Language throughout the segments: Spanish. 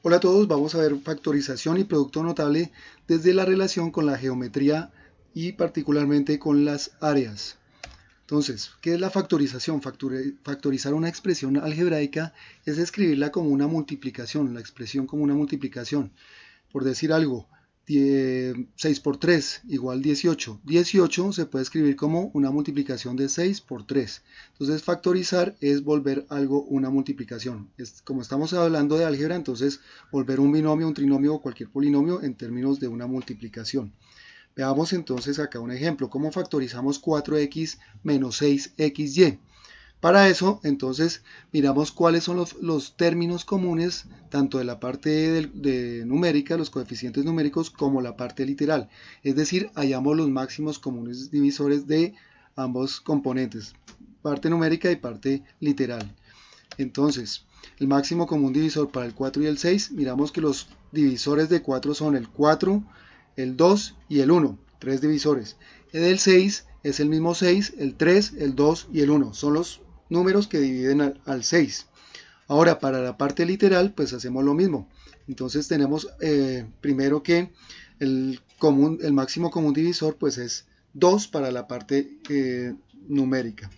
Hola a todos, vamos a ver factorización y producto notable desde la relación con la geometría y particularmente con las áreas. Entonces, ¿qué es la factorización? Factorizar una expresión algebraica es escribirla como una multiplicación, la expresión como una multiplicación. Por decir algo, 6 por 3 igual 18. 18 se puede escribir como una multiplicación de 6 por 3. Entonces factorizar es volver algo una multiplicación. Como estamos hablando de álgebra, entonces volver un binomio, un trinomio o cualquier polinomio en términos de una multiplicación. Veamos entonces acá un ejemplo. ¿Cómo factorizamos 4x menos 6xy? Para eso, entonces, miramos cuáles son los términos comunes, tanto de la parte de numérica, los coeficientes numéricos, como la parte literal. Es decir, hallamos los máximos comunes divisores de ambos componentes, parte numérica y parte literal. Entonces, el máximo común divisor para el 4 y el 6, miramos que los divisores de 4 son el 4, el 2 y el 1, tres divisores. El del 6 es el mismo 6, el 3, el 2 y el 1, son los números que dividen al 6. Ahora, para la parte literal, pues hacemos lo mismo. Entonces tenemos primero que el máximo común divisor pues es 2 para la parte numérica.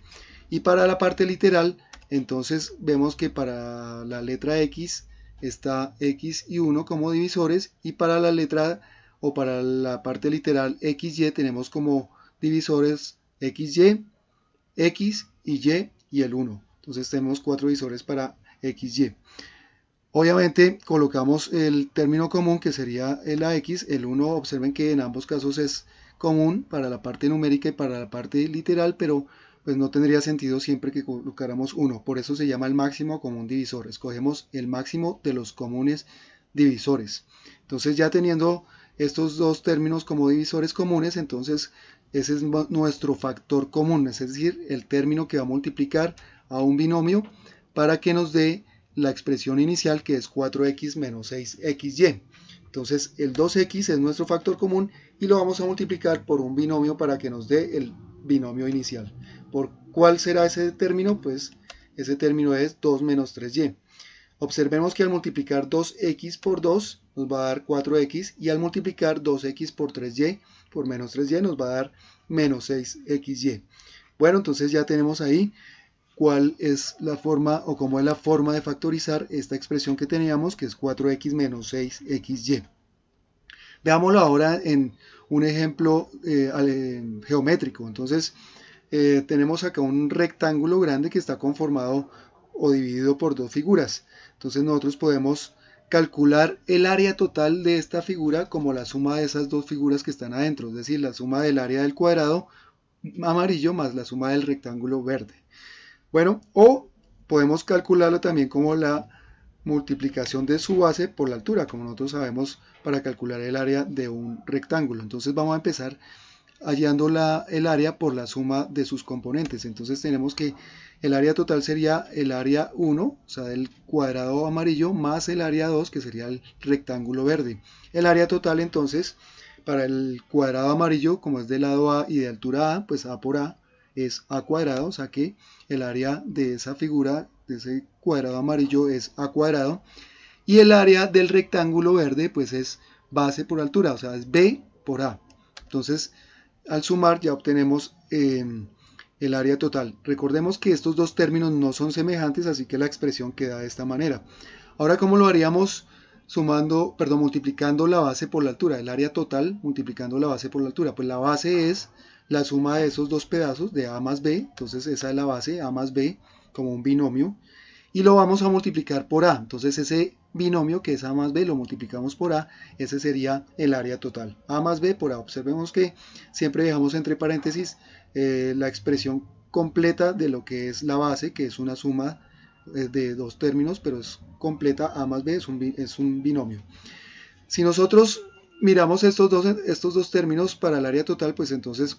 Y para la parte literal, entonces vemos que para la letra X está X y 1 como divisores, y para la letra o para la parte literal XY tenemos como divisores XY, X y el 1. Entonces tenemos 4 divisores para XY. Obviamente colocamos el término común que sería la X, el 1, observen que en ambos casos es común para la parte numérica y para la parte literal, pero pues no tendría sentido siempre que colocáramos 1, por eso se llama el máximo común divisor, escogemos el máximo de los comunes divisores. Entonces ya teniendo estos dos términos como divisores comunes, entonces ese es nuestro factor común, es decir, el término que va a multiplicar a un binomio para que nos dé la expresión inicial, que es 4x menos 6xy. Entonces el 2x es nuestro factor común y lo vamos a multiplicar por un binomio para que nos dé el binomio inicial. ¿Por cuál será ese término? Pues ese término es 2 menos 3y. Observemos que al multiplicar 2x por 2 nos va a dar 4x, y al multiplicar 2x por 3y por menos 3y nos va a dar menos 6xy. Bueno, entonces ya tenemos ahí cuál es la forma o cómo es la forma de factorizar esta expresión que teníamos, que es 4x menos 6xy. Veámoslo ahora en un ejemplo geométrico. Entonces tenemos acá un rectángulo grande que está conformado o dividido por dos figuras. Entonces nosotros podemos calcular el área total de esta figura como la suma de esas dos figuras que están adentro, es decir, la suma del área del cuadrado amarillo más la suma del rectángulo verde. Bueno, o podemos calcularlo también como la multiplicación de su base por la altura, como nosotros sabemos para calcular el área de un rectángulo. Entonces vamos a empezar hallando el área por la suma de sus componentes. Entonces tenemos que el área total sería el área 1, o sea, el cuadrado amarillo, más el área 2, que sería el rectángulo verde. El área total entonces para el cuadrado amarillo, como es de lado A y de altura A, pues A por A es A cuadrado, o sea que el área de esa figura, de ese cuadrado amarillo, es A cuadrado. Y el área del rectángulo verde pues es base por altura, o sea, es B por A. Entonces, al sumar ya obtenemos el área total. Recordemos que estos dos términos no son semejantes, así que la expresión queda de esta manera. Ahora, ¿cómo lo haríamos? Multiplicando la base por la altura, el área total multiplicando la base por la altura. Pues la base es la suma de esos dos pedazos de A más B, entonces esa es la base, A más B, como un binomio, y lo vamos a multiplicar por A. Entonces ese binomio que es A más B lo multiplicamos por A, ese sería el área total, A más B por A. Observemos que siempre dejamos entre paréntesis la expresión completa de lo que es la base, que es una suma de dos términos, pero es completa. A más B es un binomio. Si nosotros miramos estos dos términos para el área total, pues entonces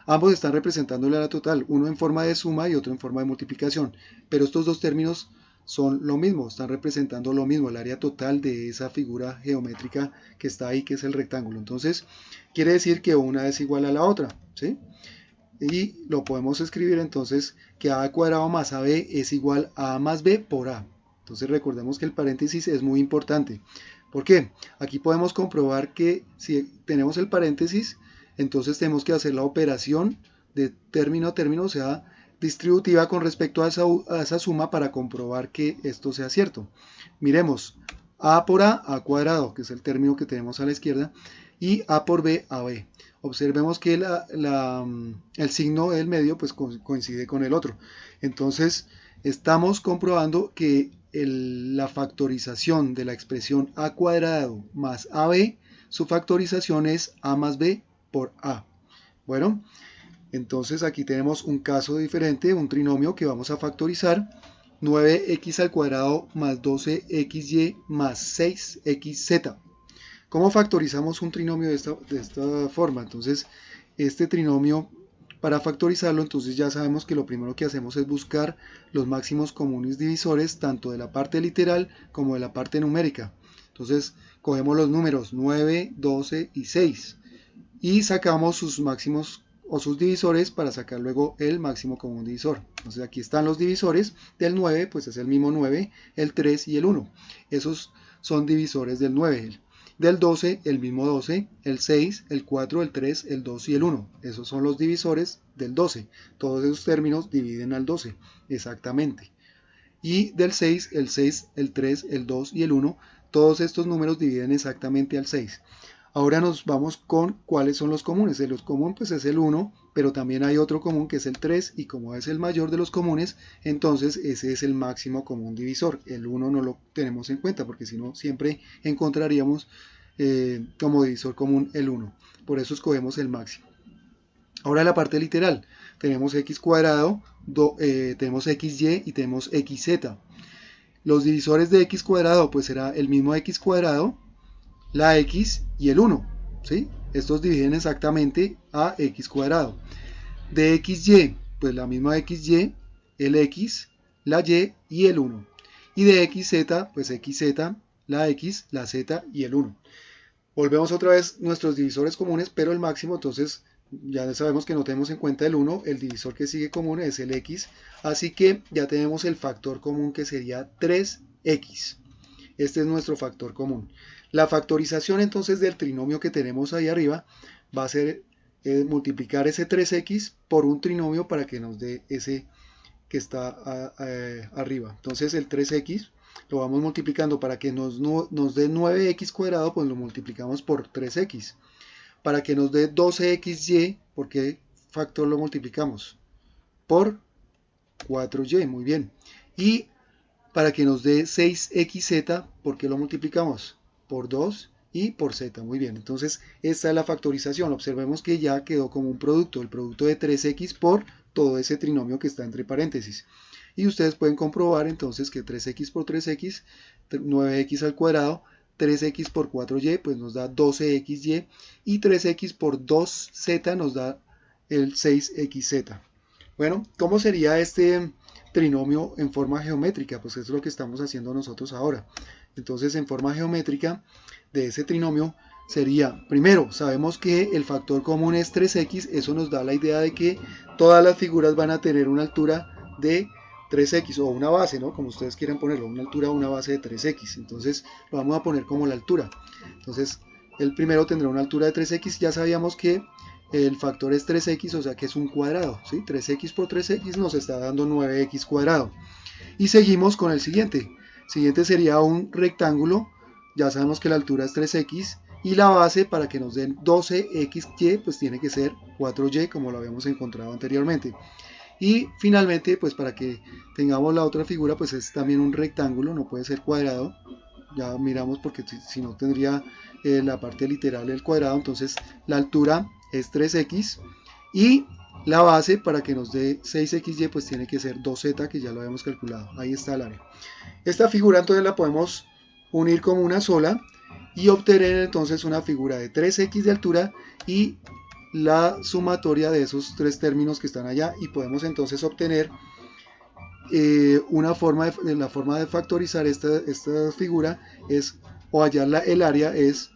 ambos están representando el área total, uno en forma de suma y otro en forma de multiplicación, pero estos dos términos son lo mismo, están representando lo mismo, el área total de esa figura geométrica que está ahí, que es el rectángulo. Entonces quiere decir que una es igual a la otra, ¿sí? Y lo podemos escribir entonces que A cuadrado más AB es igual a A más B por A. Entonces recordemos que el paréntesis es muy importante. ¿Por qué? Aquí podemos comprobar que si tenemos el paréntesis, entonces tenemos que hacer la operación de término a término, o sea, distributiva con respecto a esa suma para comprobar que esto sea cierto. Miremos, a por a cuadrado, que es el término que tenemos a la izquierda, y a por b, ab. Observemos que el signo del medio pues coincide con el otro. Entonces, estamos comprobando que la factorización de la expresión a cuadrado más ab, su factorización es a más b por a. Bueno, entonces aquí tenemos un caso diferente, un trinomio que vamos a factorizar. 9x al cuadrado más 12xy más 6xz. ¿Cómo factorizamos un trinomio de esta forma? Entonces, este trinomio, para factorizarlo, entonces ya sabemos que lo primero que hacemos es buscar los máximos comunes divisores, tanto de la parte literal como de la parte numérica. Entonces, cogemos los números 9, 12 y 6 y sacamos sus máximos o sus divisores para sacar luego el máximo común divisor. Entonces aquí están los divisores del 9, pues es el mismo 9, el 3 y el 1. Esos son divisores del 9. Del 12, el mismo 12, el 6, el 4, el 3, el 2 y el 1. Esos son los divisores del 12. Todos esos términos dividen al 12, exactamente. Y del 6, el 3, el 2 y el 1, todos estos números dividen exactamente al 6. Ahora nos vamos con cuáles son los comunes. El común pues es el 1, pero también hay otro común que es el 3, y como es el mayor de los comunes, entonces ese es el máximo común divisor. El 1 no lo tenemos en cuenta porque si no siempre encontraríamos como divisor común el 1. Por eso escogemos el máximo. Ahora la parte literal. Tenemos x cuadrado, tenemos xy y tenemos xz. Los divisores de x cuadrado pues será el mismo x cuadrado, la x y el 1, ¿sí? Estos dividen exactamente a x cuadrado. De xy, pues la misma xy, el x, la y y el 1. Y de xz, pues xz, la x, la z y el 1. Volvemos otra vez nuestros divisores comunes, pero el máximo, entonces ya sabemos que no tenemos en cuenta el 1, el divisor que sigue común es el x, así que ya tenemos el factor común que sería 3x. Este es nuestro factor común. La factorización entonces del trinomio que tenemos ahí arriba va a ser multiplicar ese 3x por un trinomio para que nos dé ese que está arriba. Entonces el 3x lo vamos multiplicando para que nos dé 9x cuadrado, pues lo multiplicamos por 3x. Para que nos dé 12xy, ¿por qué factor lo multiplicamos? Por 4y, muy bien. Y para que nos dé 6xz, ¿por qué lo multiplicamos? Por 2 y por z, muy bien. Entonces esta es la factorización. Observemos que ya quedó como un producto, el producto de 3x por todo ese trinomio que está entre paréntesis. Y ustedes pueden comprobar entonces que 3x por 3x, 9x al cuadrado, 3x por 4y, pues nos da 12xy, y 3x por 2z nos da el 6xz. Bueno, ¿cómo sería este trinomio en forma geométrica? Pues es lo que estamos haciendo nosotros ahora. Entonces, en forma geométrica de ese trinomio sería, primero, sabemos que el factor común es 3x, eso nos da la idea de que todas las figuras van a tener una altura de 3x, o una base, ¿no? Como ustedes quieran ponerlo, una altura o una base de 3x. Entonces, lo vamos a poner como la altura. Entonces, el primero tendrá una altura de 3x, ya sabíamos que el factor es 3x, o sea que es un cuadrado, ¿sí? 3x por 3x nos está dando 9x cuadrado. Y seguimos con el siguiente. Siguiente sería un rectángulo, ya sabemos que la altura es 3x, y la base para que nos den 12xy, pues tiene que ser 4y, como lo habíamos encontrado anteriormente. Y finalmente, pues para que tengamos la otra figura, pues es también un rectángulo, no puede ser cuadrado. Ya miramos porque si no tendría la parte literal del cuadrado. Entonces la altura es 3x y la base para que nos dé 6xy pues tiene que ser 2z, que ya lo habíamos calculado. Ahí está el área. Esta figura entonces la podemos unir como una sola y obtener entonces una figura de 3x de altura y la sumatoria de esos tres términos que están allá, y podemos entonces obtener la forma de factorizar esta figura es, o hallar el área, es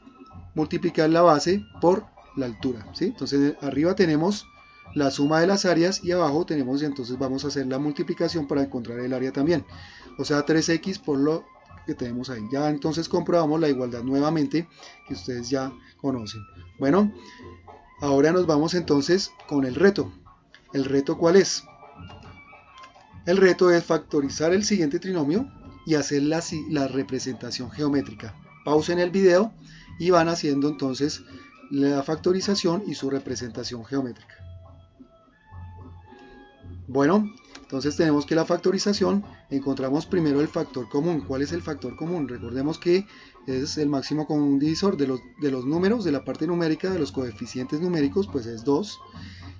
multiplicar la base por la altura, ¿sí? Entonces arriba tenemos la suma de las áreas y abajo tenemos, entonces vamos a hacer la multiplicación para encontrar el área también. O sea, 3x por lo que tenemos ahí. Ya entonces comprobamos la igualdad nuevamente que ustedes ya conocen. Bueno, ahora nos vamos entonces con el reto. ¿El reto cuál es? El reto es factorizar el siguiente trinomio y hacer la representación geométrica. Pausen el video y van haciendo entonces la factorización y su representación geométrica. Bueno, entonces tenemos que la factorización, encontramos primero el factor común. ¿Cuál es el factor común? Recordemos que es el máximo común divisor de los números, de la parte numérica, de los coeficientes numéricos, pues es 2,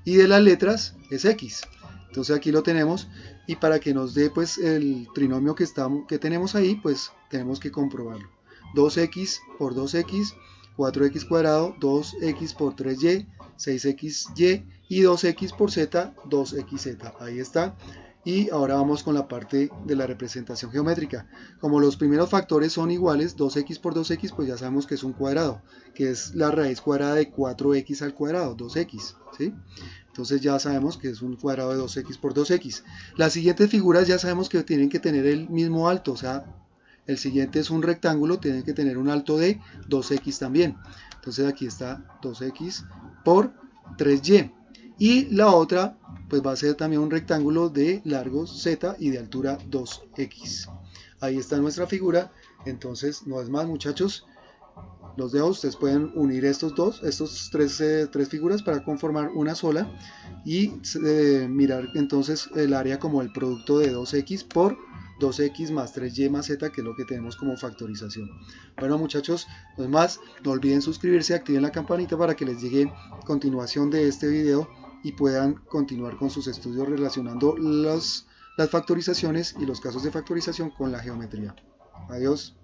y de las letras es x. Entonces aquí lo tenemos, y para que nos dé pues el trinomio que tenemos ahí, pues tenemos que comprobarlo. 2x por 2x, 4x cuadrado, 2x por 3y, 6xy y 2x por z, 2xz. Ahí está. Y ahora vamos con la parte de la representación geométrica. Como los primeros factores son iguales, 2x por 2x, pues ya sabemos que es un cuadrado, que es la raíz cuadrada de 4x al cuadrado, 2x, ¿sí? Entonces ya sabemos que es un cuadrado de 2x por 2x. Las siguientes figuras ya sabemos que tienen que tener el mismo alto, o sea, el siguiente es un rectángulo, tiene que tener un alto de 2x también. Entonces aquí está 2x por 3y. Y la otra pues va a ser también un rectángulo de largo z y de altura 2x. Ahí está nuestra figura. Entonces no es más, muchachos. Los dejo, ustedes pueden unir estos tres figuras para conformar una sola y mirar entonces el área como el producto de 2x por 2x más 3y más z, que es lo que tenemos como factorización. Bueno, muchachos, no es más, no olviden suscribirse, activen la campanita para que les llegue continuación de este video y puedan continuar con sus estudios relacionando las factorizaciones y los casos de factorización con la geometría. Adiós.